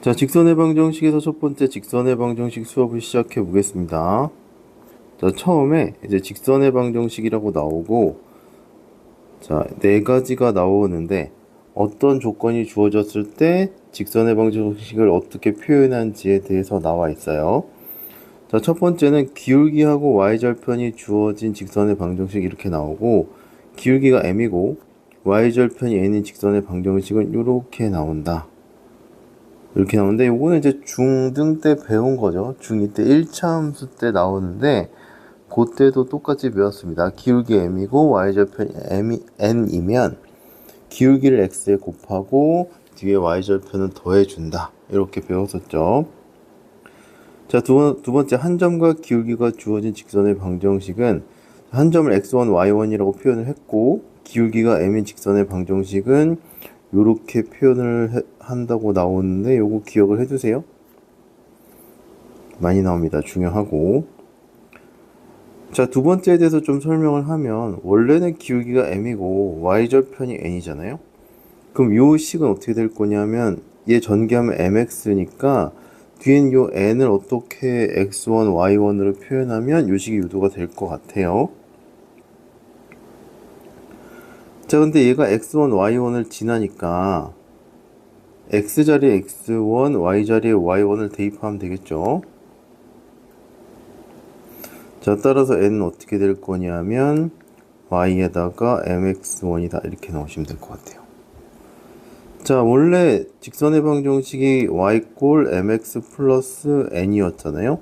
자, 직선의 방정식에서 첫 번째 직선의 방정식 수업을 시작해 보겠습니다. 자, 처음에 이제 직선의 방정식이라고 나오고, 자, 네 가지가 나오는데, 어떤 조건이 주어졌을 때 직선의 방정식을 어떻게 표현한지에 대해서 나와 있어요. 자, 첫 번째는 기울기하고 y절편이 주어진 직선의 방정식 이렇게 나오고, 기울기가 m이고, y절편이 n인 직선의 방정식은 이렇게 나온다. 이렇게 나오는데 요거는 이제 중등 때 배운 거죠. 중2 때 1차 함수 때 나오는데 그때도 똑같이 배웠습니다. 기울기 m이고 y절편이 n이면 기울기를 x에 곱하고 뒤에 y절편은 더해준다. 이렇게 배웠었죠. 자, 두 번째 한 점과 기울기가 주어진 직선의 방정식은 한 점을 x1, y1이라고 표현을 했고 기울기가 m인 직선의 방정식은 요렇게 표현을 한다고 나오는데 요거 기억을 해두세요. 많이 나옵니다. 중요하고. 자, 두 번째에 대해서 좀 설명을 하면 원래는 기울기가 m이고 y절편이 n이잖아요. 그럼 요 식은 어떻게 될 거냐면 얘 전개하면 mx니까 뒤엔 요 n을 어떻게 x1, y1으로 표현하면 요 식이 유도가 될 것 같아요. 자, 근데 얘가 x1, y1을 지나니까 x자리에 x1, y자리에 y1을 대입하면 되겠죠. 자, 따라서 n은 어떻게 될 거냐면 y에다가 mx1이다 이렇게 나오시면 될 것 같아요. 자, 원래 직선의 방정식이 y꼴 mx 플러스 n이었잖아요.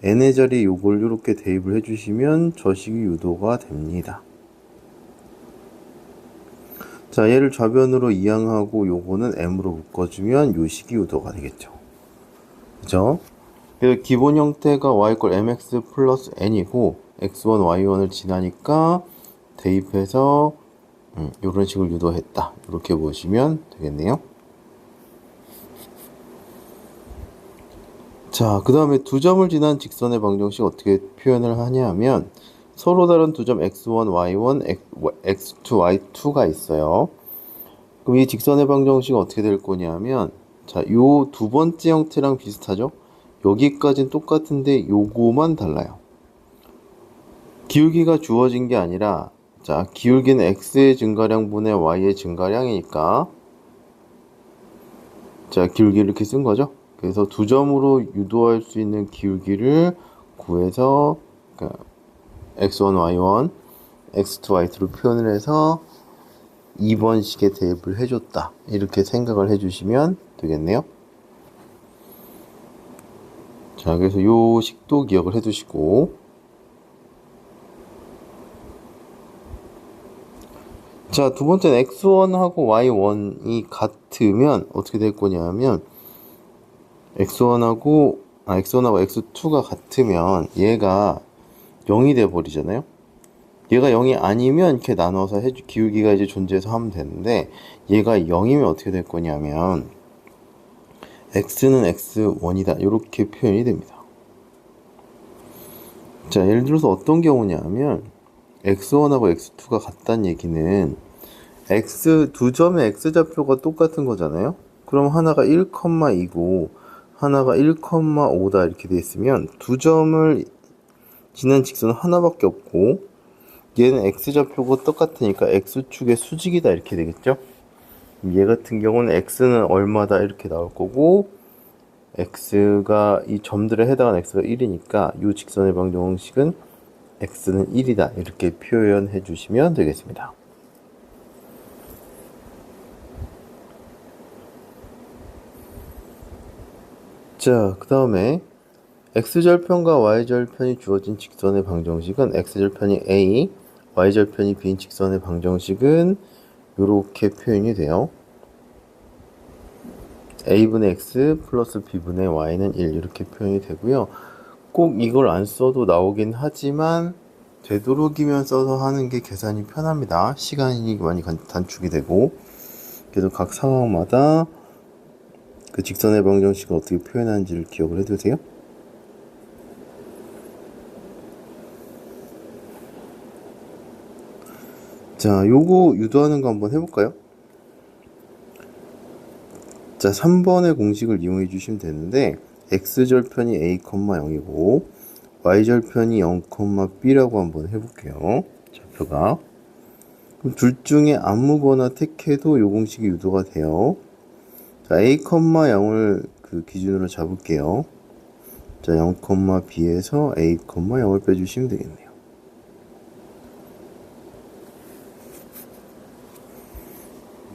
n의 자리에 요걸 이렇게 대입을 해주시면 저 식이 유도가 됩니다. 자, 얘를 좌변으로 이항하고 요거는 m으로 묶어주면 요 식이 유도가 되겠죠. 그죠? 그래서 기본 형태가 y꼴 mx 플러스 n이고 x1, y1을 지나니까 대입해서 이런 식을 유도했다. 이렇게 보시면 되겠네요. 자, 그 다음에 두 점을 지난 직선의 방정식 어떻게 표현을 하냐 하면 서로 다른 두 점 x1, y1, x2, y2가 있어요. 그럼 이 직선의 방정식은 어떻게 될 거냐면 자, 요 두 번째 형태랑 비슷하죠? 여기까지는 똑같은데 요거만 달라요. 기울기가 주어진 게 아니라 자, 기울기는 x의 증가량분의 y의 증가량이니까 자, 기울기를 이렇게 쓴 거죠. 그래서 두 점으로 유도할 수 있는 기울기를 구해서 그러니까 x1, y1, x2, y2로 표현을 해서 2번 식에 대입을 해줬다. 이렇게 생각을 해주시면 되겠네요. 자, 그래서 요 식도 기억을 해두시고 자, 두 번째는 x1하고 y1이 같으면 어떻게 될 거냐면 x1하고 x2가 같으면 얘가 0이 돼 버리잖아요. 얘가 0이 아니면 이렇게 나눠서 기울기가 이제 존재해서 하면 되는데 얘가 0이면 어떻게 될 거냐면 x는 x1이다 이렇게 표현이 됩니다. 자, 예를 들어서 어떤 경우냐면 x1하고 x2가 같다는 얘기는 두 점의 x좌표가 똑같은 거잖아요. 그럼 하나가 1,2고 하나가 1,5다 이렇게 돼 있으면 두 점을 지난 직선은 하나밖에 없고 얘는 x좌표가 똑같으니까 x축의 수직이다 이렇게 되겠죠. 얘 같은 경우는 x는 얼마다 이렇게 나올 거고 x가 이 점들에 해당하는 x가 1이니까 이 직선의 방정식은 x는 1이다 이렇게 표현해 주시면 되겠습니다. 자, 그 다음에 x절편과 y절편이 주어진 직선의 방정식은 x절편이 a, y절편이 b인 직선의 방정식은 이렇게 표현이 돼요. a분의 x 플러스 b분의 y는 1 이렇게 표현이 되고요. 꼭 이걸 안 써도 나오긴 하지만 되도록이면 써서 하는 게 계산이 편합니다. 시간이 많이 단축이 되고 그래서 각 상황마다 그 직선의 방정식을 어떻게 표현하는지를 기억을 해두세요. 자, 요거 유도하는 거 한번 해볼까요? 자, 3번의 공식을 이용해 주시면 되는데 x절편이 a, 0이고 y절편이 0, b라고 한번 해볼게요. 좌표가. 그럼 둘 중에 아무거나 택해도 이 공식이 유도가 돼요. 자, a, 0을 그 기준으로 잡을게요. 자, 0, b에서 a, 0을 빼주시면 되겠네요.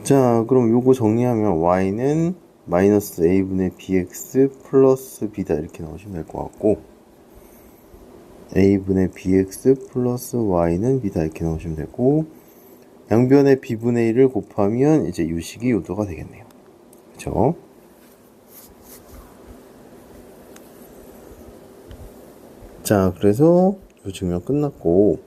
자, 그럼 요거 정리하면 y는 마이너스 a분의 bx 플러스 b다 이렇게 나오시면 될 것 같고 a분의 bx 플러스 y는 b다 이렇게 나오시면 되고 양변의 b분의 1을 곱하면 이제 유식이 요도가 되겠네요. 그쵸? 자, 그래서 이 증명 끝났고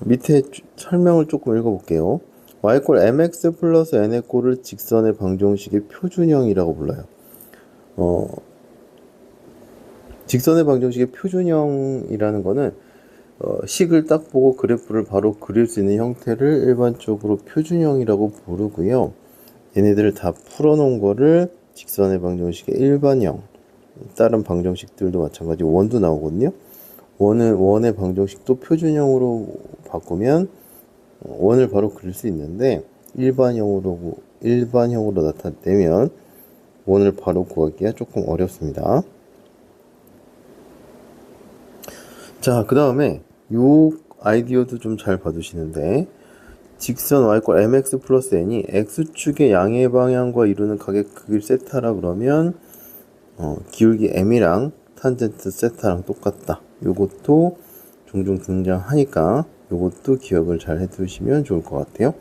밑에 설명을 조금 읽어볼게요. y꼴 mx 플러스 n의 꼴을 직선의 방정식의 표준형이라고 불러요. 직선의 방정식의 표준형이라는 거는 식을 딱 보고 그래프를 바로 그릴 수 있는 형태를 일반적으로 표준형이라고 부르고요. 얘네들을 다 풀어놓은 거를 직선의 방정식의 일반형, 다른 방정식들도 마찬가지 원도 나오거든요. 원의 방정식도 표준형으로 바꾸면 원을 바로 그릴 수 있는데 일반형으로 나타내면 원을 바로 구하기가 조금 어렵습니다. 자, 그 다음에 요 아이디어도 좀 잘 봐두시는데 직선 y꼴 mx 플러스 n이 x축의 양의 방향과 이루는 각의 크기를 세타라 그러면 기울기 m이랑 탄젠트 세타랑 똑같다. 요것도 종종 등장하니까 요것도 기억을 잘 해두시면 좋을 것 같아요.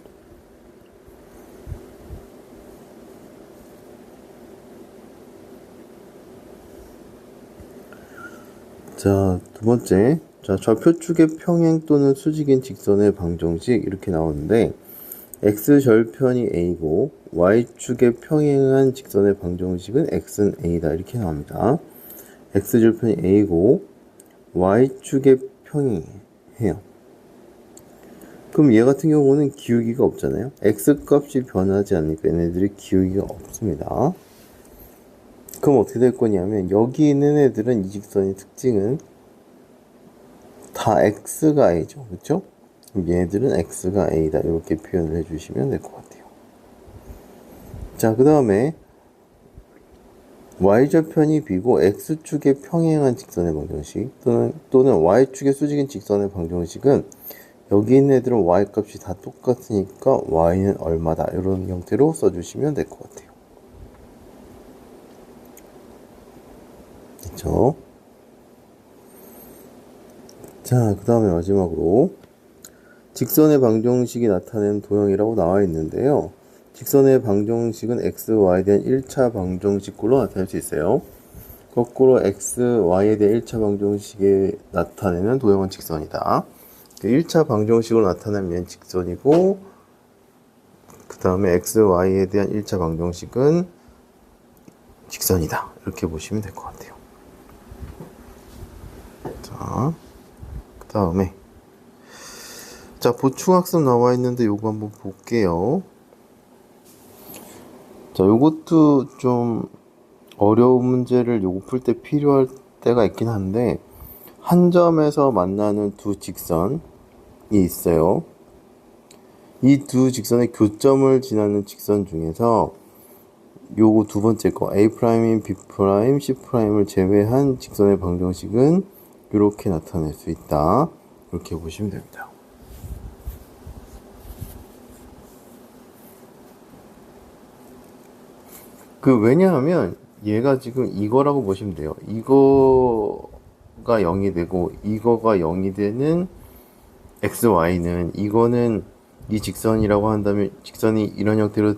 자, 두 번째. 자, 좌표축의 평행 또는 수직인 직선의 방정식 이렇게 나오는데 x절편이 a고 y축의 평행한 직선의 방정식은 x는 a다 이렇게 나옵니다. x절편이 a고 y축의 평행해요. 그럼 얘 같은 경우는 기울기가 없잖아요. x값이 변하지 않으니까 얘네들이 기울기가 없습니다. 그럼 어떻게 될 거냐면 여기 있는 애들은 이 직선의 특징은 다 x가 a죠. 그렇죠? 그럼 얘네들은 x가 a다 이렇게 표현을 해주시면 될 것 같아요. 자, 그 다음에 y절편이 b고 x축의 평행한 직선의 방정식 또는 y축의 수직인 직선의 방정식은 여기 있는 애들은 y 값이 다 똑같으니까 y는 얼마다 이런 형태로 써주시면 될 것 같아요. 그렇죠? 자, 그 다음에 마지막으로 직선의 방정식이 나타낸 도형이라고 나와 있는데요. 직선의 방정식은 x, y에 대한 1차 방정식꼴로 나타낼 수 있어요. 거꾸로 x, y에 대한 1차 방정식에 나타내는 도형은 직선이다. 1차 방정식으로 나타내면 직선이고 그 다음에 x, y에 대한 1차 방정식은 직선이다. 이렇게 보시면 될 것 같아요. 자, 그 다음에 자, 보충학습 나와 있는데 요거 한번 볼게요. 자, 요것도 좀 어려운 문제를 요거 풀 때 필요할 때가 있긴 한데 한 점에서 만나는 두 직선이 있어요. 이 두 직선의 교점을 지나는 직선 중에서 요거 두 번째 거 A'인 B'C'을 제외한 직선의 방정식은 이렇게 나타낼 수 있다. 이렇게 보시면 됩니다. 왜냐하면 얘가 지금 이거라고 보시면 돼요. 이거가 0이 되고 이거가 0이 되는 x, y는 이거는 이 직선이라고 한다면 직선이 이런 형태로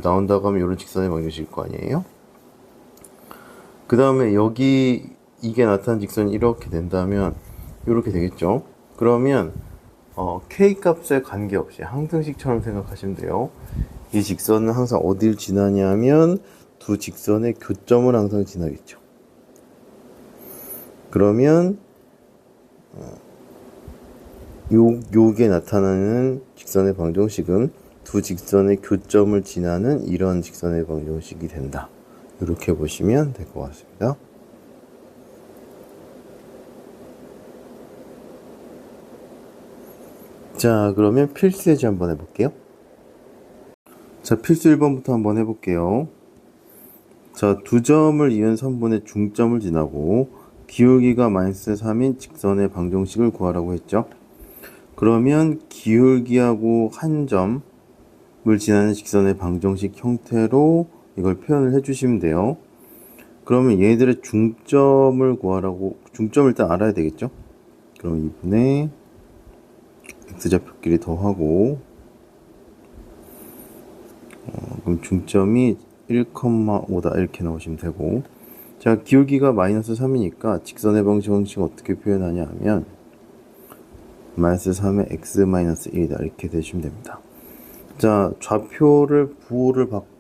나온다고 하면 이런 직선의 방정식일 거 아니에요? 그 다음에 여기 이게 나타난 직선이 이렇게 된다면 이렇게 되겠죠? 그러면 k 값에 관계없이 항등식처럼 생각하시면 돼요. 이 직선은 항상 어딜 지나냐면 두 직선의 교점을 항상 지나겠죠. 그러면 요게 나타나는 직선의 방정식은 두 직선의 교점을 지나는 이런 직선의 방정식이 된다. 이렇게 보시면 될 것 같습니다. 자, 그러면 필수 예제 한번 해볼게요. 자, 필수 1번부터 한번 해볼게요. 자, 두 점을 이은 선분의 중점을 지나고 기울기가 마이너스 3인 직선의 방정식을 구하라고 했죠. 그러면 기울기하고 한 점을 지나는 직선의 방정식 형태로 이걸 표현을 해주시면 돼요. 그러면 얘들의 중점을 구하라고, 중점을 일단 알아야 되겠죠. 그럼 2분의 x좌표끼리 더하고, 그럼 중점이 1,5다 이렇게 나오시면 되고, 자, 기울기가 마이너스 3이니까 직선의 방정식 어떻게 표현하냐 하면 마이너스 3의 x 마이너스 1이다 이렇게 되시면 됩니다. 자, 좌표를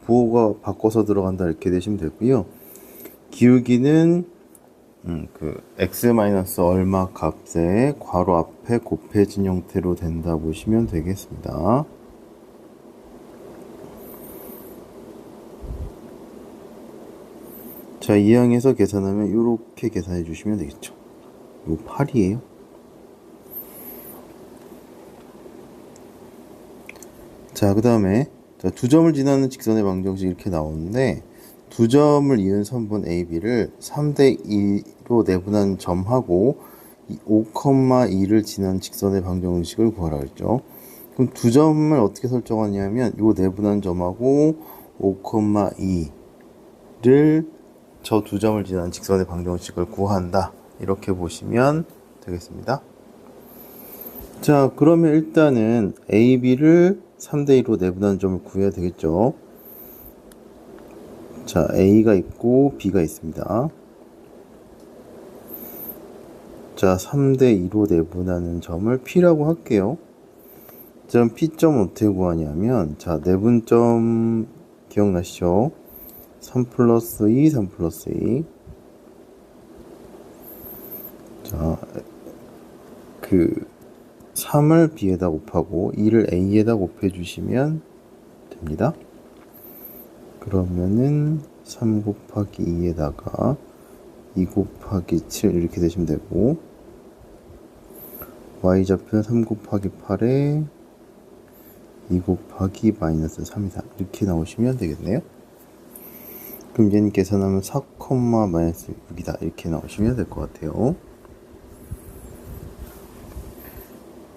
부호가 바꿔서 들어간다 이렇게 되시면 되고요. 기울기는 그 x 마이너스 얼마 값에 괄호 앞에 곱해진 형태로 된다 보시면 되겠습니다. 자, 이항에서 계산하면 이렇게 계산해 주시면 되겠죠. 요 8이에요. 자, 그 다음에 두 점을 지나는 직선의 방정식 이렇게 나오는데 두 점을 이은 선분 AB를 3대 2로 내분한 점하고 5,2를 지난 직선의 방정식을 구하라 했죠. 그럼 두 점을 어떻게 설정하냐면 요 내분한 점하고 5,2를 저 두 점을 지난 직선의 방정식을 구한다. 이렇게 보시면 되겠습니다. 자, 그러면 일단은 AB를 3대2로 내분한 점을 구해야 되겠죠. 자, A가 있고 B가 있습니다. 자, 3대2로 내분하는 점을 P라고 할게요. 자, 그럼 P점은 어떻게 구하냐면, 자, 내분점 기억나시죠? 3 플러스 2, 3 플러스 2. 자, 3을 B에다 곱하고 2를 A에다 곱해주시면 됩니다. 그러면은 3 곱하기 2에다가 2 곱하기 7 이렇게 되시면 되고, y좌표는 3 곱하기 8에 2 곱하기 마이너스 3이다 이렇게 나오시면 되겠네요. 그럼 얘는 계산하면 4, 마이너스 6이다 이렇게 나오시면 될 것 같아요.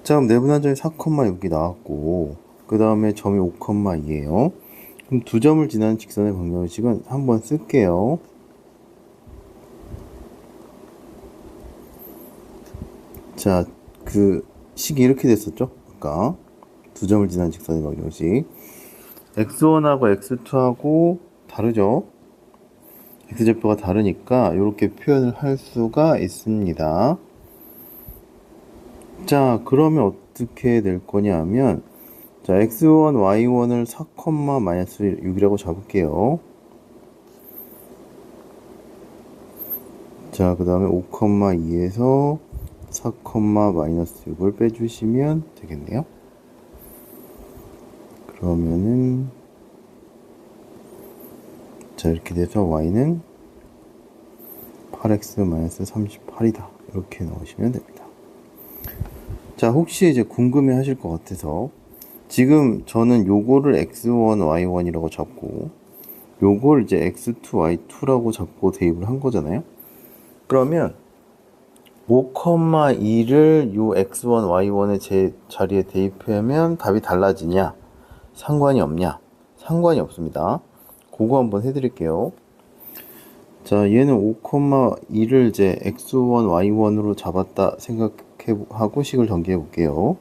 자, 그럼 내분한 점이 4,6이 나왔고, 그 다음에 점이 5,2예요. 그럼 두 점을 지나는 직선의 방정식은 한번 쓸게요. 자, 그 식이 이렇게 됐었죠? 아까 두 점을 지나는 직선의 방정식. x1하고 x2하고 다르죠? x좌표가 다르니까 이렇게 표현을 할 수가 있습니다. 자, 그러면 어떻게 될 거냐 하면, 자, x1, y1을 4, 마이너스 6이라고 잡을게요. 자, 그 다음에 5,2에서 4, 마이너스 6을 빼주시면 되겠네요. 그러면은, 자, 이렇게 돼서 y는 8x 마이너스 38이다. 이렇게 넣으시면 됩니다. 자, 혹시 이제 궁금해 하실 것 같아서, 지금 저는 요거를 x1, y1이라고 잡고, 요걸 이제 x2, y2라고 잡고 대입을 한 거잖아요. 그러면 5,2를 요 x1, y1의 제 자리에 대입하면 답이 달라지냐? 상관이 없냐? 상관이 없습니다. 그거 한번 해드릴게요. 자, 얘는 5,2를 이제 x1, y1으로 잡았다 생각하고 식을 전개해 볼게요.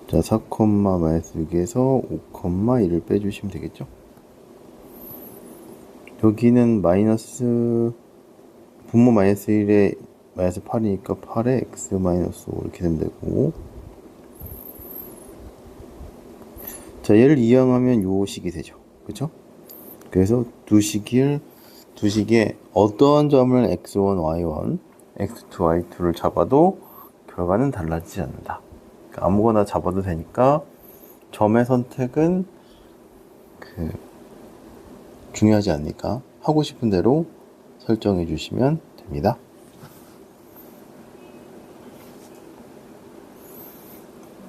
자, 4, 마이너스 6에서 5,2를 빼주시면 되겠죠? 여기는 마이너스, 분모 마이너스 1에 마이너스 8이니까 8에 x 마이너스 5 이렇게 되면 되고, 자, 얘를 이항하면 요 식이 되죠. 그쵸? 그래서 두 식에 어떠한 점을 x1, y1, x2, y2를 잡아도 결과는 달라지지 않는다. 아무거나 잡아도 되니까 점의 선택은 중요하지 않으니까 하고 싶은 대로 설정해 주시면 됩니다.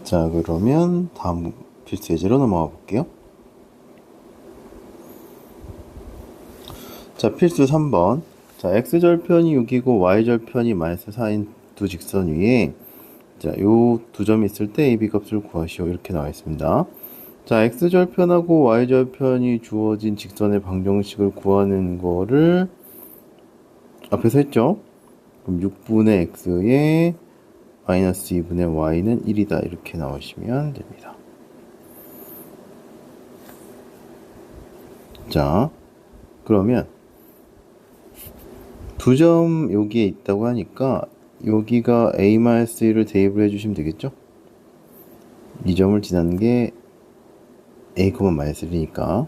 자, 그러면 다음 필수 예제로 넘어가 볼게요. 자, 필수 3번. 자, x절편이 6이고 y절편이 -4인 두 직선 위에 자, 요 두 점이 있을 때 ab 값을 구하시오. 이렇게 나와 있습니다. 자, x절편하고 y절편이 주어진 직선의 방정식을 구하는 거를 앞에서 했죠. 그럼 6분의 x에 마이너스 2분의 y는 1이다. 이렇게 나오시면 됩니다. 자, 그러면 두 점 여기에 있다고 하니까 여기가 a-1을 대입을 해주시면 되겠죠? 이 점을 지나는 게 a, -1이니까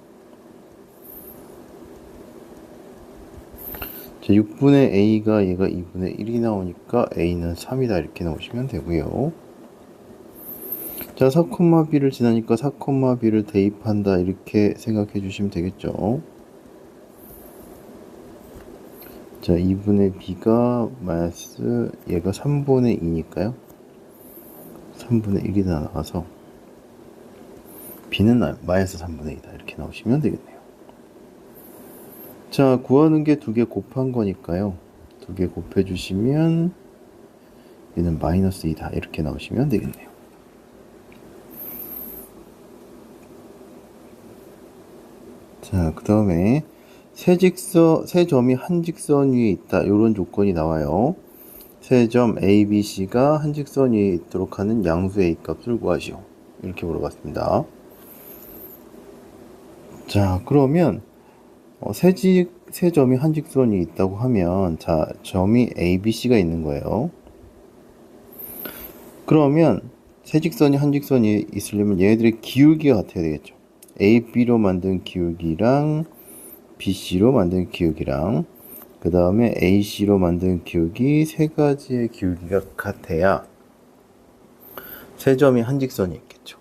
6분의 a가 얘가 2분의 1이 나오니까 a는 3이다. 이렇게 나오시면 되고요. 자, 4,b를 지나니까 4,b를 대입한다. 이렇게 생각해 주시면 되겠죠. 자, 2분의 b가 마이너스 얘가 3분의 2니까요. 3분의 1이 나와서 b는 마이너스 3분의 2다. 이렇게 나오시면 되겠네요. 자, 구하는 게 두 개 곱한 거니까요. 두 개 곱해 주시면 얘는 마이너스 2다. 이렇게 나오시면 되겠네요. 자, 그 다음에 세 점이 한 직선 위에 있다. 이런 조건이 나와요. 세 점 A, B, C가 한 직선 위에 있도록 하는 양수 A 값을 구하시오. 이렇게 물어봤습니다. 자, 그러면 세 점이 한 직선이 있다고 하면 자, 점이 A, B, C가 있는 거예요. 그러면 세 직선이 한 직선이 있으려면 얘네들의 기울기가 같아야 되겠죠. A, B로 만든 기울기랑 BC로 만든 기울기랑 그 다음에 AC로 만든 기울기 세 가지의 기울기가 같아야 세 점이 한 직선이 있겠죠.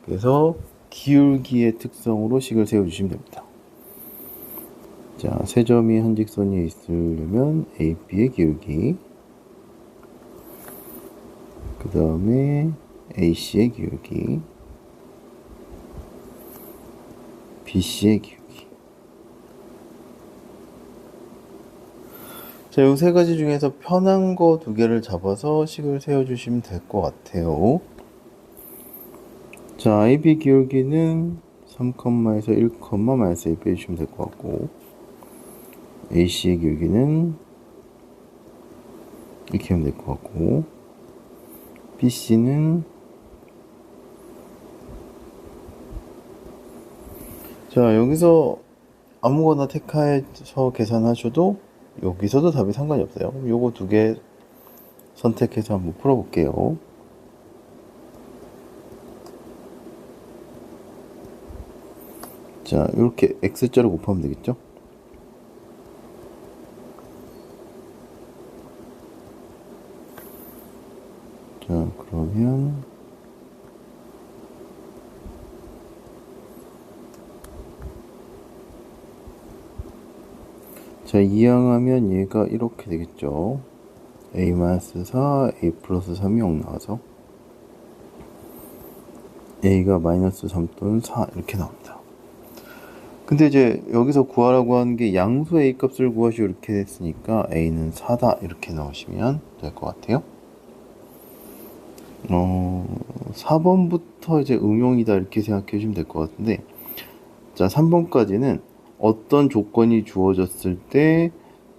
그래서 기울기의 특성으로 식을 세워주시면 됩니다. 자, 세 점이 한 직선이 있으려면 AB의 기울기 그 다음에 AC의 기울기 BC의 기울기 자, 이 세 가지 중에서 편한 거 두 개를 잡아서 식을 세워주시면 될 것 같아요. 자, AB 기울기는 3,에서 1, 마이너스 1 빼주시면 될 것 같고 AC의 기울기는 이렇게 하면 될 것 같고 BC는 자, 여기서 아무거나 택해서 계산하셔도 여기서도 답이 상관이 없어요. 요거 두 개 선택해서 한번 풀어볼게요. 자, 이렇게 x자로 곱하면 되겠죠? 자, 그러면 자, 이항하면 얘가 이렇게 되겠죠. a-4, a 플러스 3이 0 나와서 a가 마이너스 3 또는 4 이렇게 나옵니다. 근데 이제 여기서 구하라고 하는 게 양수 a 값을 구하시오 이렇게 됐으니까 a는 4다 이렇게 나오시면 될 것 같아요. 4번부터 이제 응용이다 이렇게 생각해 주시면 될 것 같은데 자, 3번까지는 어떤 조건이 주어졌을 때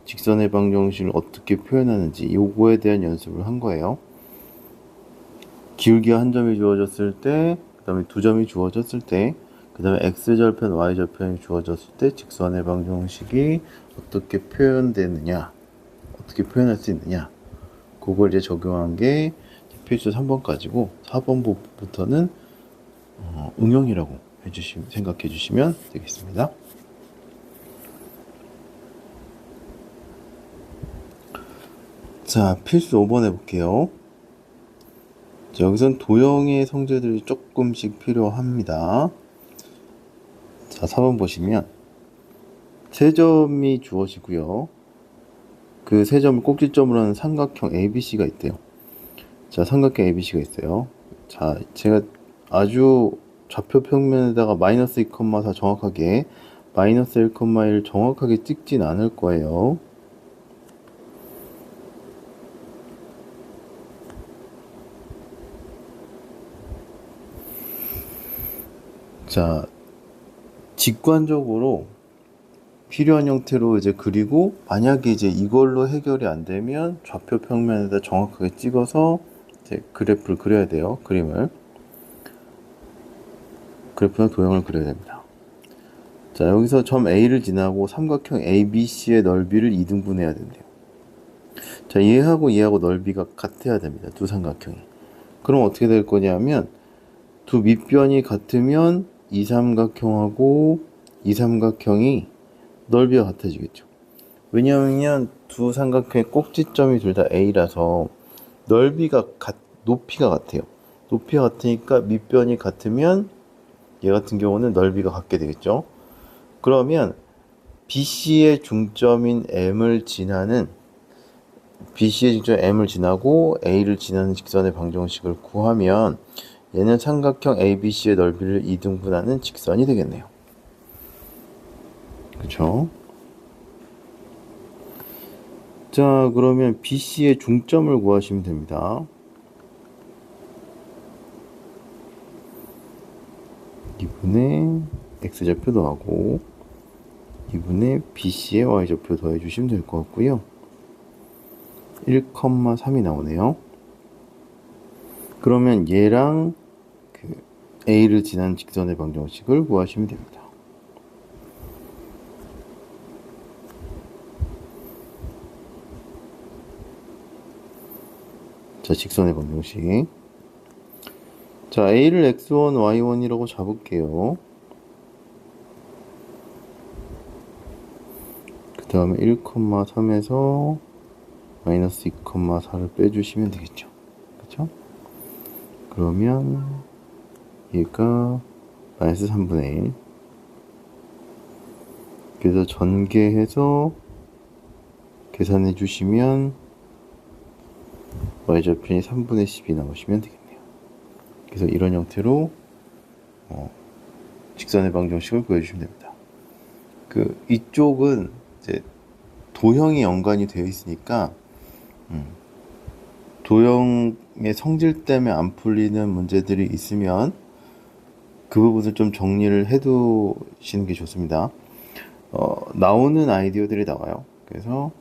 직선의 방정식을 어떻게 표현하는지 요거에 대한 연습을 한 거예요. 기울기가 한 점이 주어졌을 때, 그 다음에 두 점이 주어졌을 때, 그 다음에 x절편, y절편이 주어졌을 때 직선의 방정식이 어떻게 표현되느냐, 어떻게 표현할 수 있느냐, 그걸 이제 적용한 게 필수 3번까지고 4번부터는 응용이라고 생각해 주시면 되겠습니다. 자, 필수 5번 해볼게요. 자, 여기선 도형의 성질들이 조금씩 필요합니다. 자, 4번 보시면 세 점이 주어지고요. 그 세 점을 꼭지점으로 하는 삼각형 ABC가 있대요. 자, 삼각형 ABC가 있어요. 자, 제가 아주 좌표 평면에다가 마이너스 2,4 정확하게 마이너스 1,1 정확하게 찍진 않을 거예요. 자, 직관적으로 필요한 형태로 이제 그리고 만약에 이제 이걸로 해결이 안 되면 좌표 평면에다 정확하게 찍어서 이제 그래프를 그려야 돼요. 그림을. 그래프나 도형을 그려야 됩니다. 자, 여기서 점 A를 지나고 삼각형 ABC의 넓이를 2등분해야 된대요. 자, 얘하고 넓이가 같아야 됩니다. 두 삼각형이. 그럼 어떻게 될 거냐면 두 밑변이 같으면 이 삼각형하고 이 삼각형이 넓이가 같아지겠죠. 왜냐하면 두 삼각형의 꼭지점이 둘 다 A라서 높이가 같아요. 높이가 같으니까 밑변이 같으면 얘 같은 경우는 넓이가 같게 되겠죠. 그러면 BC의 중점인 M을 지나고 A를 지나는 직선의 방정식을 구하면 얘는 삼각형 ABC의 넓이를 2등분하는 직선이 되겠네요. 그쵸? 자, 그러면 BC의 중점을 구하시면 됩니다. 이분의 X좌표 더하고 이분의 BC의 Y좌표 더해주시면 될 것 같고요. 1,3이 나오네요. 그러면 얘랑 그 A를 지난 직선의 방정식을 구하시면 됩니다. 자, 직선의 방정식. 자, A를 X1, Y1이라고 잡을게요. 그 다음에 1,3에서 마이너스 2,4를 빼주시면 되겠죠. 그쵸? 그러면 얘가 마이너스 3분의 1. 그래서 전개해서 계산해 주시면 y좌표이 3분의 10이 나오시면 되겠네요. 그래서 이런 형태로 직선의 방정식을 구해주시면 됩니다. 이쪽은 이제 도형이 연관이 되어 있으니까 도형의 성질 때문에 안 풀리는 문제들이 있으면 그 부분을 좀 정리를 해 두시는 게 좋습니다. 나오는 아이디어들이 나와요. 그래서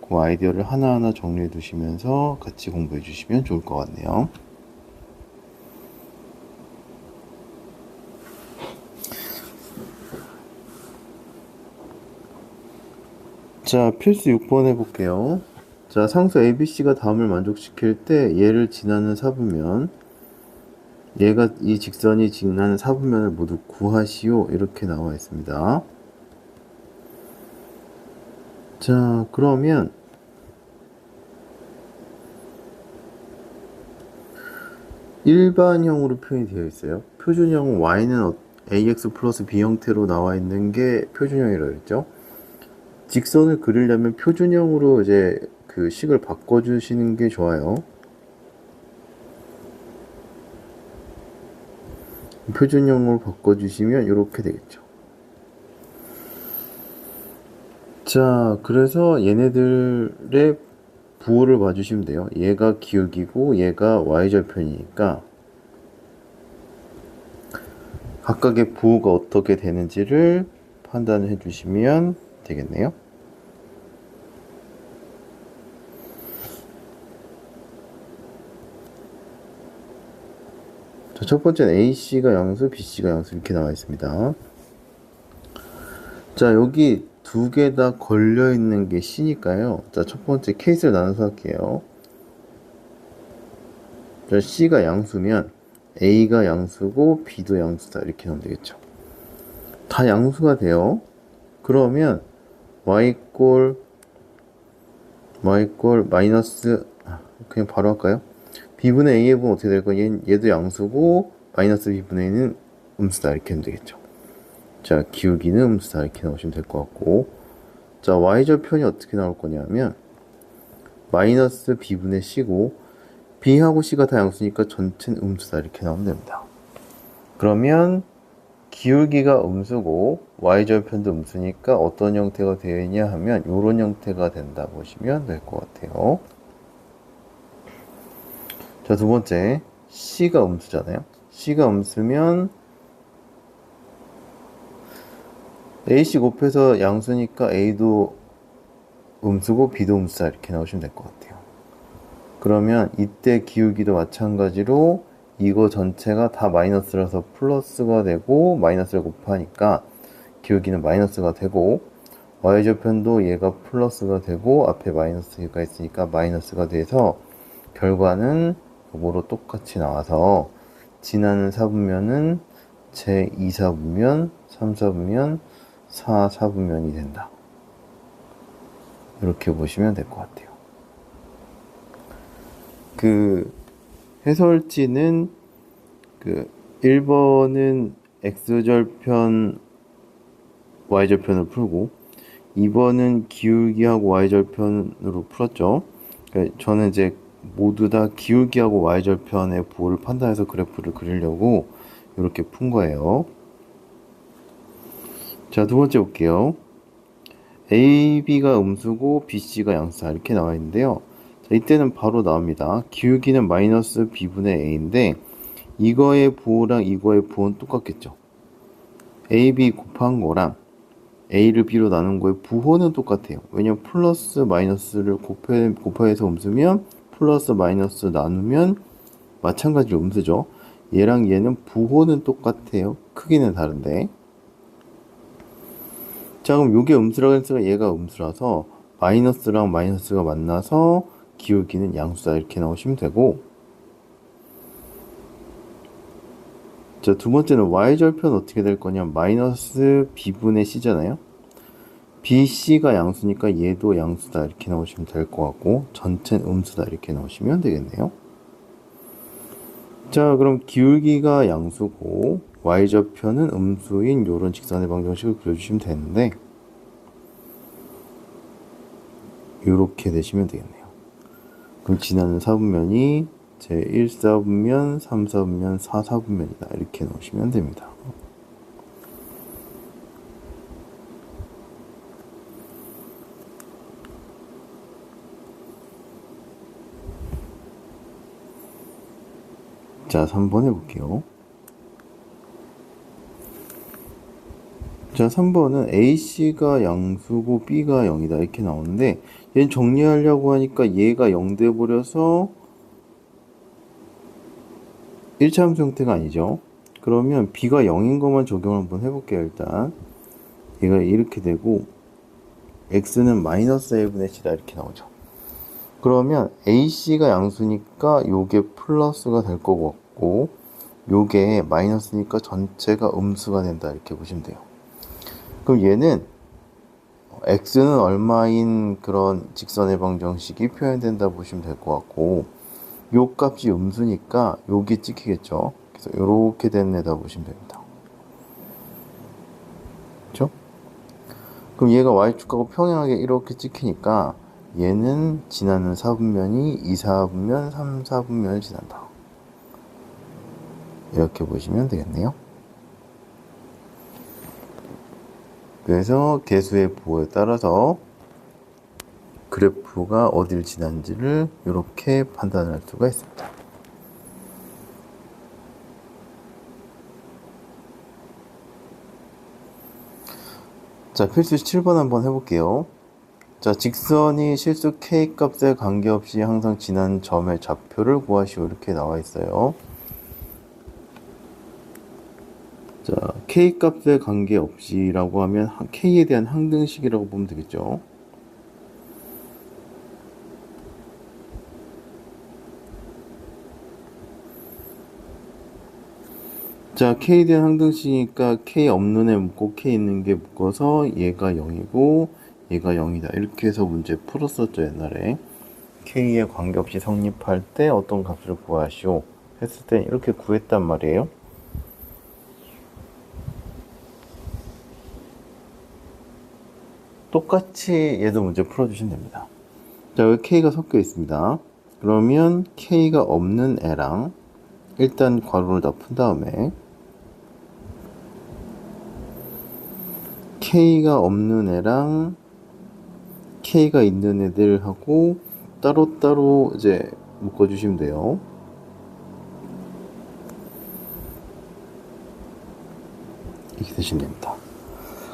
그 아이디어를 하나하나 정리해 두시면서 같이 공부해 주시면 좋을 것 같네요. 자, 필수 6번 해볼게요. 자, 상수 ABC가 다음을 만족시킬 때 얘를 지나는 사분면, 이 직선이 지나는 사분면을 모두 구하시오. 이렇게 나와 있습니다. 자, 그러면 일반형으로 표현이 되어 있어요. 표준형 y는 ax 플러스 b 형태로 나와 있는 게 표준형이라고 했죠. 직선을 그리려면 표준형으로 이제 그 식을 바꿔주시는 게 좋아요. 표준형으로 바꿔주시면 이렇게 되겠죠. 자, 그래서 얘네들의 부호를 봐주시면 돼요. 얘가 기울기고 얘가 y절편이니까 각각의 부호가 어떻게 되는지를 판단해 주시면 되겠네요. 자, 첫 번째는 AC가 양수, BC가 양수 이렇게 나와 있습니다. 자, 여기 두 개 다 걸려 있는 게 C니까요. 자, 첫 번째 케이스를 나눠서 할게요. 자, C가 양수면 A가 양수고 B도 양수다 이렇게 하면 되겠죠. 다 양수가 돼요. 그러면 y 꼴 마이너스 그냥 바로 할까요? b분의 a의 부분 어떻게 될 거냐? 얘도 양수고 마이너스 b분의 a는 음수다 이렇게 하면 되겠죠. 자, 기울기는 음수다 이렇게 나오시면 될 것 같고, 자, y절편이 어떻게 나올 거냐면 마이너스 b분의 c고 b하고 c가 다 양수니까 전체는 음수다 이렇게 나오면 됩니다. 그러면 기울기가 음수고 y절편도 음수니까 어떤 형태가 되어 있냐 하면 이런 형태가 된다 보시면 될 것 같아요. 자, 두 번째, c가 음수잖아요. c가 음수면 ac 곱해서 양수니까 a도 음수고 b도 음수다 이렇게 나오시면 될 것 같아요. 그러면 이때 기울기도 마찬가지로 이거 전체가 다 마이너스라서 플러스가 되고 마이너스를 곱하니까 기울기는 마이너스가 되고 y절편도 얘가 플러스가 되고 앞에 마이너스가 있으니까 마이너스가 돼서 결과는 요거로 똑같이 나와서 지나는 사분면은 제 2사분면, 3사분면, 4사분면이 된다. 이렇게 보시면 될 것 같아요. 그 해설지는 그 1번은 x절편, y절편을 풀고 2번은 기울기하고 y절편으로 풀었죠. 그러니까 저는 이제 모두 다 기울기하고 y절편의 부호를 판단해서 그래프를 그리려고 이렇게 푼 거예요. 자, 두 번째 볼게요. AB가 음수고 BC가 양수다 이렇게 나와 있는데요. 자, 이때는 바로 나옵니다. 기울기는 마이너스 B분의 A인데 이거의 부호랑 이거의 부호는 똑같겠죠. AB 곱한 거랑 A를 B로 나눈 거의 부호는 똑같아요. 왜냐면 플러스 마이너스를 곱해서 음수면 플러스 마이너스 나누면 마찬가지로 음수죠. 얘랑 얘는 부호는 똑같아요. 크기는 다른데. 자, 그럼 요게 음수라고 했으니까 얘가 음수라서 마이너스랑 마이너스가 만나서 기울기는 양수다 이렇게 나오시면 되고, 자, 두 번째는 y절편 어떻게 될 거냐? 마이너스 b분의 c잖아요. bc가 양수니까 얘도 양수다 이렇게 나오시면 될 것 같고 전체는 음수다 이렇게 나오시면 되겠네요. 자, 그럼 기울기가 양수고 y절편은 음수인 요런 직선의 방정식을 그려주시면 되는데 요렇게 되시면 되겠네요. 그럼 지나는 사분면이 제 1사분면, 3사분면, 4사분면이다 이렇게 놓으시면 됩니다. 자, 3번 해볼게요. 자, 3번은 AC가 양수고 B가 0이다 이렇게 나오는데 얘는 정리하려고 하니까 얘가 0 돼버려서 1차 함수 형태가 아니죠. 그러면 B가 0인 것만 적용을 한번 해볼게요. 일단 얘가 이렇게 되고 X는 마이너스 A분의 C다 이렇게 나오죠. 그러면 AC가 양수니까 요게 플러스가 될 것 같고 요게 마이너스니까 전체가 음수가 된다 이렇게 보시면 돼요. 그럼 얘는 x는 얼마인 그런 직선의 방정식이 표현된다 보시면 될 것 같고 요 값이 음수니까 여기 찍히겠죠. 그래서 이렇게 된 애다 보시면 됩니다. 그렇죠? 그럼 얘가 y축하고 평행하게 이렇게 찍히니까 얘는 지나는 사분면이 2사분면, 3사분면을 지난다. 이렇게 보시면 되겠네요. 그래서 개수의 부호에 따라서 그래프가 어디를 지난지를 이렇게 판단할 수가 있습니다. 자, 필수 7번 한번 해볼게요. 자, 직선이 실수 k 값에 관계없이 항상 지난 점의 좌표를 구하시오 이렇게 나와 있어요. 자, k 값에 관계없이라고 하면 k에 대한 항등식이라고 보면 되겠죠. 자, k에 대한 항등식이니까 k 없는 애 묶고 k 있는 게 묶어서 얘가 0이고 얘가 0이다 이렇게 해서 문제 풀었었죠 옛날에. k에 관계없이 성립할 때 어떤 값을 구하시오 했을 때 이렇게 구했단 말이에요. 똑같이 얘도 문제 풀어주시면 됩니다. 자, 여기 k가 섞여 있습니다. 그러면 k가 없는 애랑 일단 괄호를 다 푼 다음에 k가 없는 애랑 k가 있는 애들하고 따로따로 이제 묶어주시면 돼요. 이렇게 되시면 됩니다.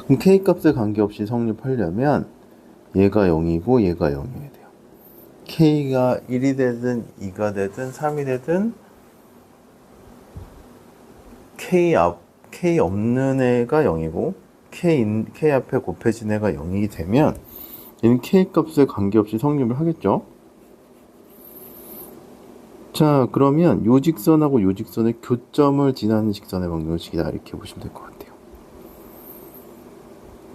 그럼 k 값에 관계없이 성립하려면 얘가 0이고 얘가 0이어야 돼요. k가 1이 되든 2가 되든 3이 되든 k 없는 애가 0이고 k 앞에 곱해진 애가 0이 되면 얘는 k 값에 관계없이 성립을 하겠죠. 자, 그러면 요 직선하고 요 직선의 교점을 지나는 직선의 방정식이다 이렇게 보시면 될 것 같아요.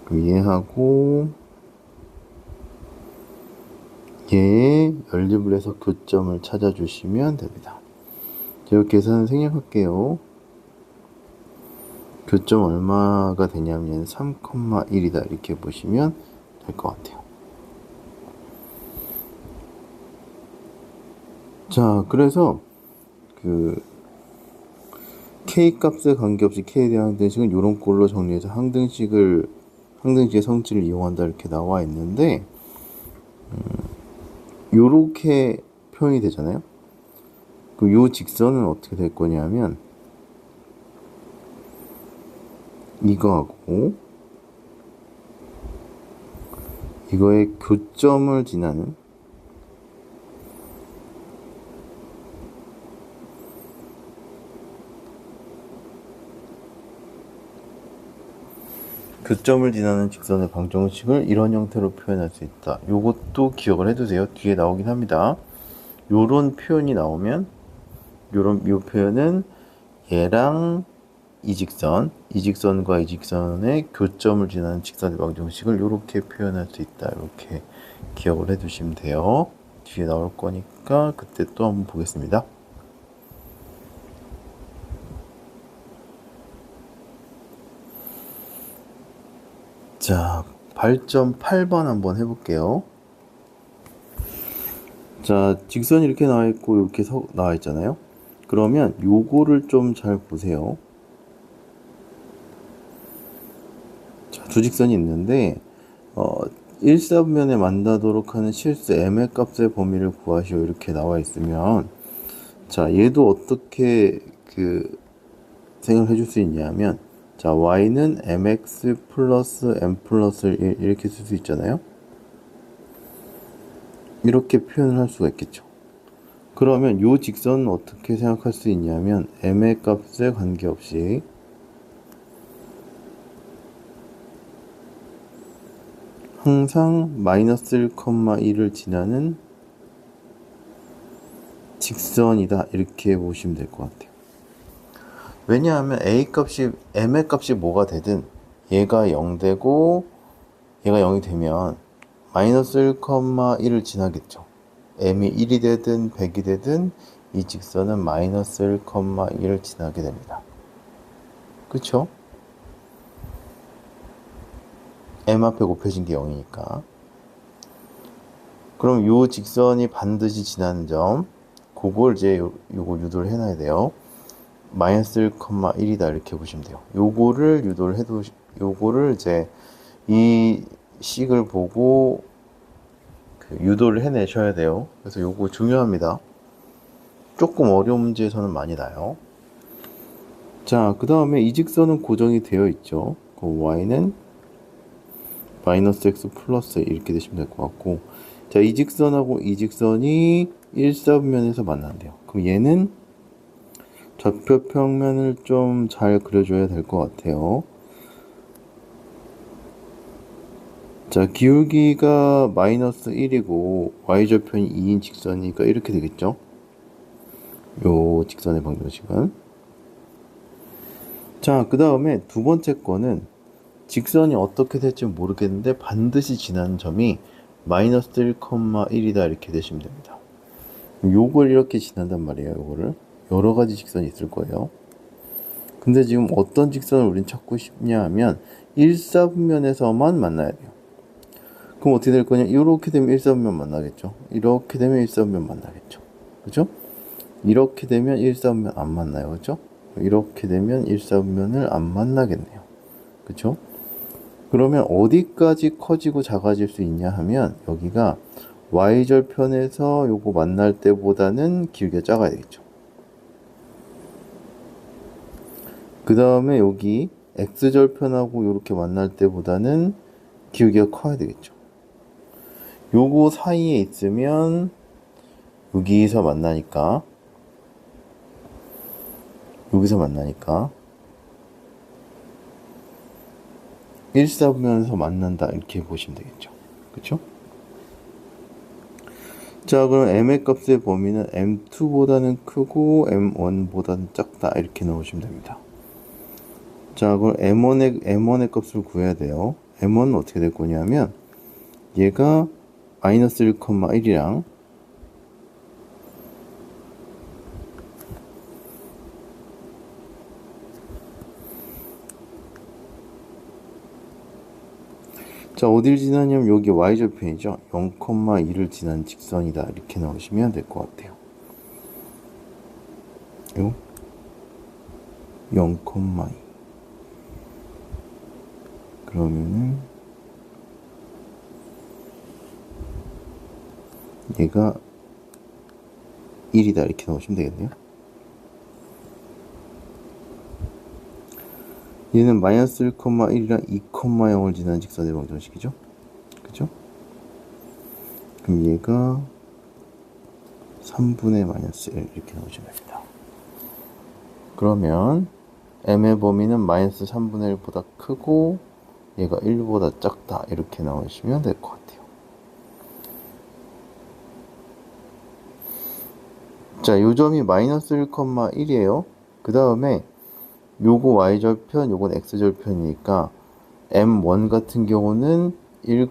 그럼 얘하고 얘의 연립을 해서 교점을 찾아주시면 됩니다. 제가 계산을 생략할게요. 교점 얼마가 되냐면 3,1이다 이렇게 보시면 될 것 같아요. 자, 그래서 그 k 값에 관계없이 k에 대한 항등식은 이런 꼴로 정리해서 항등식의 성질을 이용한다 이렇게 나와 있는데 요렇게 표현이 되잖아요. 그럼 요 직선은 어떻게 될 거냐면 이거하고 이거의 교점을 지나는 직선의 방정식을 이런 형태로 표현할 수 있다. 요것도 기억을 해두세요. 뒤에 나오긴 합니다. 요런 표현이 나오면 요 표현은 얘랑 이 직선과 이 직선의 교점을 지나는 직선의 방정식을 이렇게 표현할 수 있다. 이렇게 기억을 해두시면 돼요. 뒤에 나올 거니까 그때 또 한번 보겠습니다. 자, 발점 8번 한번 해볼게요. 자, 직선이 이렇게 나와 있고 이렇게 나와 있잖아요. 그러면 요거를 좀 잘 보세요. 자, 두 직선이 있는데 일사분면에 만나도록 하는 실수 m의 값의 범위를 구하시오 이렇게 나와 있으면 자, 얘도 어떻게 생각을 해줄 수 있냐면 자, y는 mx 플러스 m 플러스 1 이렇게 쓸 수 있잖아요. 이렇게 표현을 할 수가 있겠죠. 그러면 요 직선은 어떻게 생각할 수 있냐면 m의 값에 관계없이 항상 마이너스 1,1을 지나는 직선이다 이렇게 보시면 될 것 같아요. 왜냐하면 m의 값이 뭐가 되든 얘가 0 되고 얘가 0이 되면 마이너스 1,1을 지나겠죠. m이 1이 되든 100이 되든 이 직선은 마이너스 1,1을 지나게 됩니다. 그쵸? m 앞에 곱해진 게 0이니까. 그럼 요 직선이 반드시 지나는 점 그걸 이제 요거 유도를 해놔야 돼요. 마이너스 1,1이다 이렇게 보시면 돼요. 요거를 요거를 이제 이 식을 보고 유도를 해내셔야 돼요. 그래서 요거 중요합니다. 조금 어려운 문제에서는 많이 나요. 자, 그 다음에 이 직선은 고정이 되어 있죠. 그 y는 마이너스 x 플러스 이렇게 되시면 될 것 같고 자, 이 직선하고 이 직선이 일사분면에서 만난대요. 그럼 얘는 좌표평면을 좀 잘 그려줘야 될 것 같아요. 자, 기울기가 마이너스 1이고 y좌표는 2인 직선이니까 이렇게 되겠죠. 요 직선의 방정식은. 자, 그 다음에 두 번째 거는 직선이 어떻게 될지 모르겠는데 반드시 지나는 점이 마이너스 1,1이다 이렇게 되시면 됩니다. 요걸 이렇게 지난단 말이에요. 요거를 여러 가지 직선이 있을 거예요. 근데 지금 어떤 직선을 우린 찾고 싶냐 하면 1사분면에서만 만나야 돼요. 그럼 어떻게 될 거냐? 이렇게 되면 1사분면 만나겠죠. 이렇게 되면 1사분면 만나겠죠. 그죠? 이렇게 되면 1사분면 안 만나요. 그죠? 이렇게 되면 1사분면을 안 만나겠네요. 그죠? 그러면 어디까지 커지고 작아질 수 있냐 하면 여기가 y절편에서 요거 만날 때보다는 길게 작아야 되겠죠. 그 다음에 여기 x절편하고 이렇게 만날 때보다는 기울기가 커야 되겠죠. 요거 사이에 있으면 여기서 만나니까 1사분면에서 만난다 이렇게 보시면 되겠죠. 그쵸? 자, 그럼 m의 값의 범위는 m2보다는 크고 m1보다는 작다 이렇게 넣으시면 됩니다. 자, 그럼 m1의 값을 구해야 돼요. m1은 어떻게 될 거냐면 얘가 마이너스 1,1이랑 자, 어딜 지나냐면 여기 y절편이죠. 0,2를 지난 직선이다 이렇게 넣으시면 될 것 같아요. 요 0,2 그러면은 얘가 1이다 이렇게 넣으시면 되겠네요. 얘는 마이너스 1,1이랑 2,0을 지나는 직선의 방정식이죠. 그죠? 그럼 얘가 3분의 마이너스 1 이렇게 넣으시면 됩니다. 그러면 m의 범위는 마이너스 3분의 1보다 크고 얘가 1보다 작다 이렇게 나오시면 될 것 같아요. 자, 요 점이 마이너스 1,1이에요. 그 다음에 요거 y절편, 요건 x절편이니까 m1 같은 경우는 1,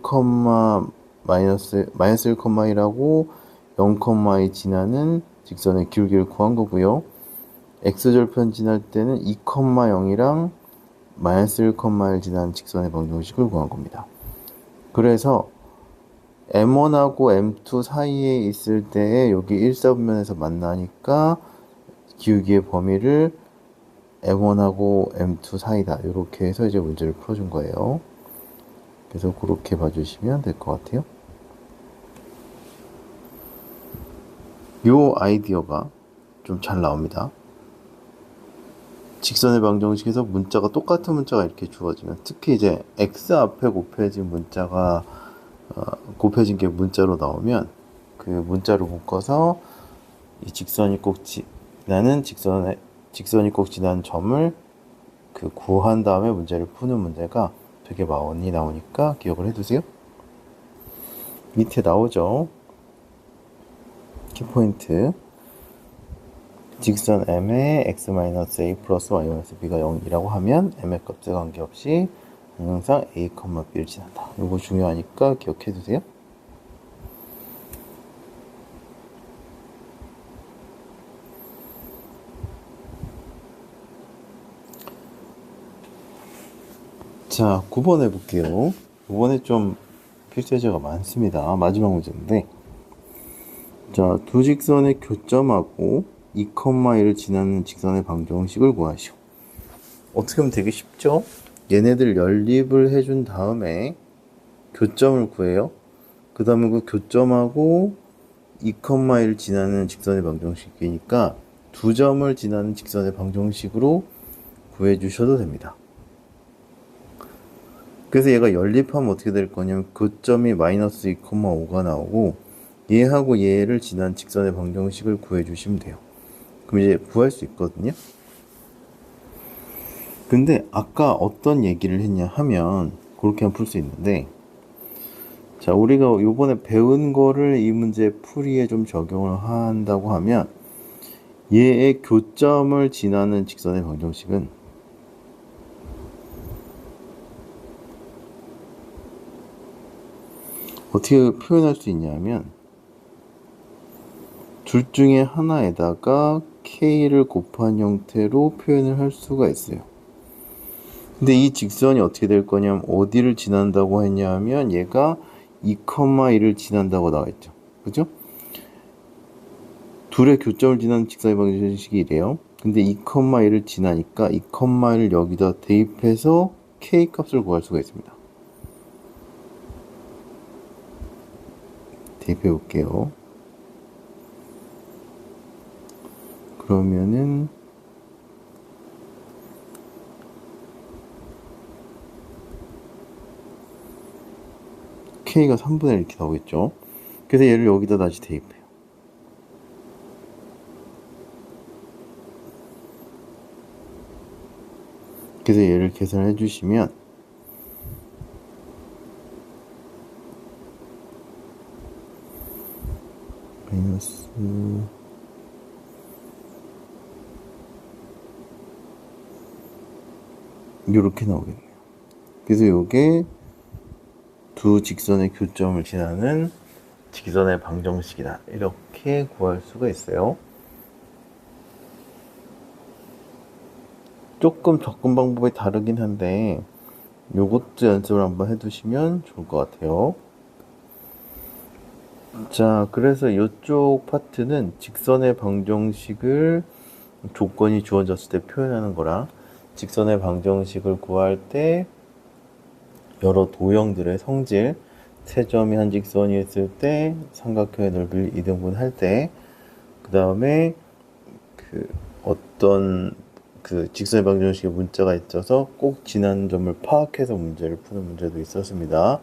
마이너스 1,1하고 0,2 지나는 직선의 기울기를 구한 거고요. x절편 지날 때는 2,0이랑 마이너스 1,1 지나는 직선의 방정식을 구한 겁니다. 그래서 m1하고 m2 사이에 있을 때에 여기 1사분면에서 만나니까 기울기의 범위를 m1하고 m2 사이다 이렇게 해서 이제 문제를 풀어준 거예요. 그래서 그렇게 봐주시면 될 것 같아요. 요 아이디어가 좀 잘 나옵니다. 직선의 방정식에서 문자가 똑같은 문자가 이렇게 주어지면 특히 이제 x 앞에 곱해진 문자가 곱해진 게 문자로 나오면 그 문자를 묶어서 이 직선이 꼭 지나는 점을 그 구한 다음에 문제를 푸는 문제가 되게 많이 나오니까 기억을 해두세요. 밑에 나오죠. 키포인트. 직선 m에 x-a 플러스 y-b가 0이라고 하면 m의 값에 관계없이 항상 a, b를 지난다. 이거 중요하니까 기억해 두세요. 자, 9번 해볼게요. 9번에 좀 필수제가 많습니다. 마지막 문제인데, 자, 두 직선의 교점하고 2,1을 지나는 직선의 방정식을 구하시오. 어떻게 하면 되게 쉽죠? 얘네들 연립을 해준 다음에 교점을 구해요. 그 다음에 그 교점하고 2,1을 지나는 직선의 방정식이니까 두 점을 지나는 직선의 방정식으로 구해주셔도 됩니다. 그래서 얘가 연립하면 어떻게 될 거냐면 교점이 마이너스 2,5가 나오고 얘하고 얘를 지난 직선의 방정식을 구해주시면 돼요. 그럼 이제 구할 수 있거든요. 근데 아까 어떤 얘기를 했냐 하면 그렇게 하면 풀 수 있는데, 자, 우리가 요번에 배운 거를 이 문제 풀이에 좀 적용을 한다고 하면 얘의 교점을 지나는 직선의 방정식은 어떻게 표현할 수 있냐면 둘 중에 하나에다가 k를 곱한 형태로 표현을 할 수가 있어요. 근데 이 직선이 어떻게 될 거냐면 어디를 지난다고 했냐 하면 얘가 2,1을 지난다고 나와 있죠. 그죠? 둘의 교점을 지나는 직선의 방정식이 이래요. 근데 2,1을 지나니까 2,1을 여기다 대입해서 k 값을 구할 수가 있습니다. 대입해 볼게요. 그러면은 k가 3분의 1 이렇게 나오겠죠. 그래서 얘를 여기다 다시 대입해요. 그래서 얘를 계산해 주시면 마이너스 이렇게 나오겠네요. 그래서 요게 두 직선의 교점을 지나는 직선의 방정식이다. 이렇게 구할 수가 있어요. 조금 접근 방법이 다르긴 한데 요것도 연습을 한번 해두시면 좋을 것 같아요. 자, 그래서 이쪽 파트는 직선의 방정식을 조건이 주어졌을 때 표현하는 거라 직선의 방정식을 구할 때 여러 도형들의 성질, 세 점이 한 직선이 있을 때 삼각형의 넓이를 2등분 할 때 그 다음에 어떤 직선의 방정식에 문자가 있어서 꼭 지나는 점을 파악해서 문제를 푸는 문제도 있었습니다.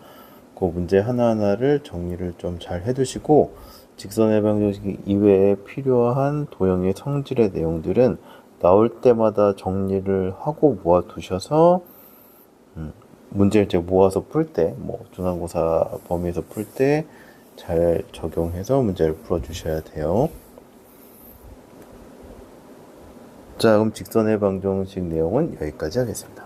그 문제 하나하나를 정리를 좀 잘 해두시고 직선의 방정식 이외에 필요한 도형의 성질의 내용들은 나올 때마다 정리를 하고 모아두셔서 문제를 제가 모아서 풀 때, 뭐 중간고사 범위에서 풀 때 잘 적용해서 문제를 풀어주셔야 돼요. 자, 그럼 직선의 방정식 내용은 여기까지 하겠습니다.